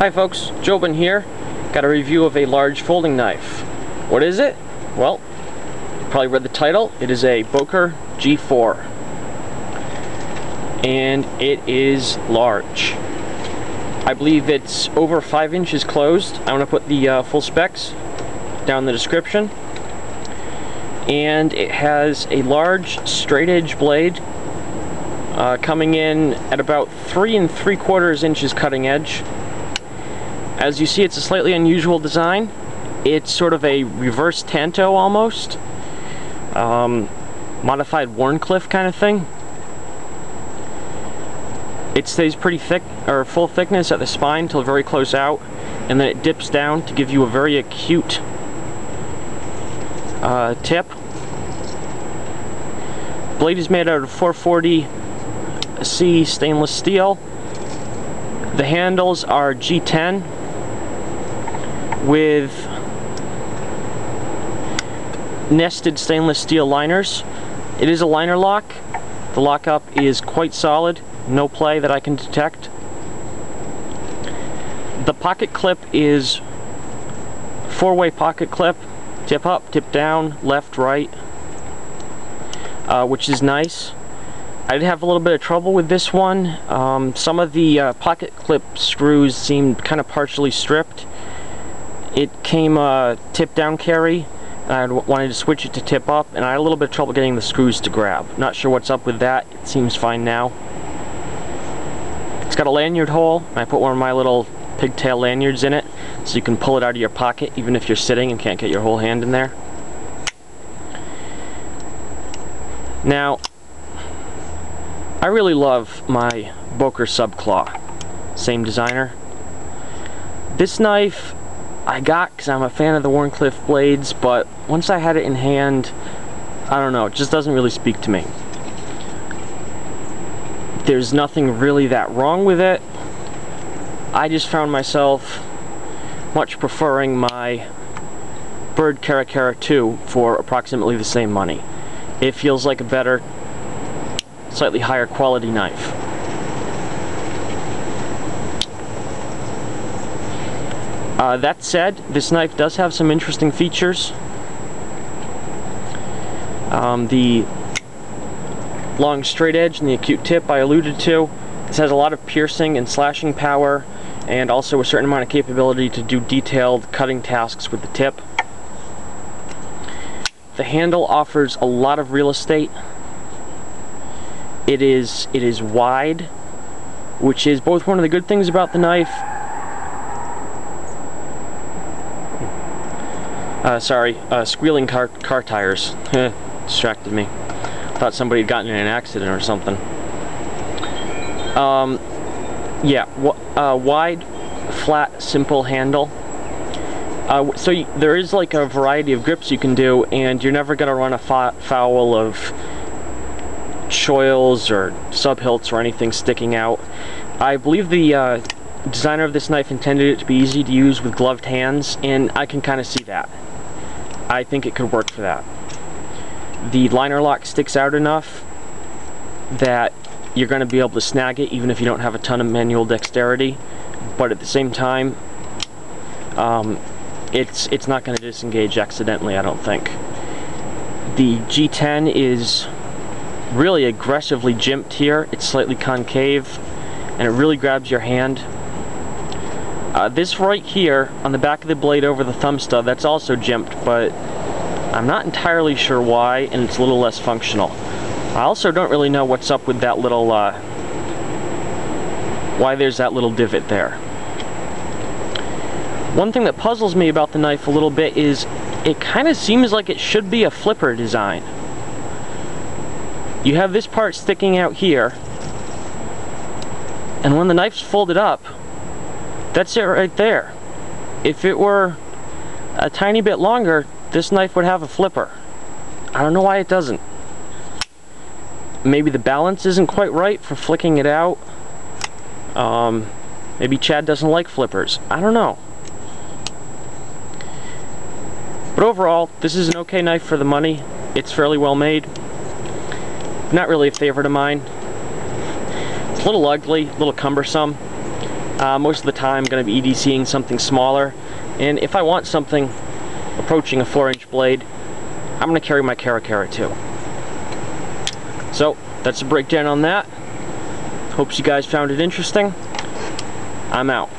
Hi folks, Jobin here. Got a review of a large folding knife. What is it? Well, you probably read the title. It is a Boker G4. And it is large. I believe it's over 5 inches closed. I'm going to put the full specs down in the description. And it has a large straight edge blade coming in at about 3 3/4 inches cutting edge. As you see, it's a slightly unusual design. It's sort of a reverse Tanto almost. Modified Warncliffe kind of thing. It stays pretty thick, or full thickness at the spine till very close out, and then it dips down to give you a very acute tip. Blade is made out of 440C stainless steel. The handles are G10 with nested stainless steel liners. It is a liner lock. The lockup is quite solid, no play that I can detect. The pocket clip is 4-way pocket clip, tip up, tip down, left, right, which is nice. I did have a little bit of trouble with this one. Some of the pocket clip screws seemed kind of partially stripped. It came tip down carry, and I wanted to switch it to tip up, and I had a little bit of trouble getting the screws to grab. Not sure what's up with that. It seems fine now. It's got a lanyard hole, and I put one of my little pigtail lanyards in it, so you can pull it out of your pocket even if you're sitting and can't get your whole hand in there. Now, I really love my Boker Subclaw, same designer. This knife I got because I'm a fan of the Warncliffe blades, but once I had it in hand, I don't know, it just doesn't really speak to me. There's nothing really that wrong with it. I just found myself much preferring my Bird Cara 2 for approximately the same money. It feels like a better, slightly higher quality knife. That said, this knife does have some interesting features. The long straight edge and the acute tip I alluded to. This has a lot of piercing and slashing power, and also a certain amount of capability to do detailed cutting tasks with the tip. The handle offers a lot of real estate. It is wide, which is both one of the good things about the knife. Squealing car tires. Distracted me. Thought somebody had gotten in an accident or something. Wide, flat, simple handle. There is like a variety of grips you can do, and you're never going to run afoul of choils or subhilts or anything sticking out. I believe the designer of this knife intended it to be easy to use with gloved hands, and I can kind of see that. I think it could work for that. The liner lock sticks out enough that you're going to be able to snag it even if you don't have a ton of manual dexterity, but at the same time, it's not going to disengage accidentally, I don't think. The G10 is really aggressively jimped here. It's slightly concave, and it really grabs your hand. This right here on the back of the blade over the thumb stud, that's also jimped, but I'm not entirely sure why, and it's a little less functional. I also don't really know what's up with that little, why there's that little divot there. One thing that puzzles me about the knife a little bit is it kind of seems like it should be a flipper design. You have this part sticking out here, and when the knife's folded up, that's it right there. If it were a tiny bit longer, this knife would have a flipper. I don't know why it doesn't. Maybe the balance isn't quite right for flicking it out. Maybe Chad doesn't like flippers. I don't know. But overall, this is an okay knife for the money. It's fairly well made. Not really a favorite of mine. It's a little ugly, a little cumbersome. Most of the time I'm going to be EDCing something smaller, and if I want something approaching a 4-inch blade, I'm going to carry my Cara too. So that's a breakdown on that. Hopes you guys found it interesting. I'm out.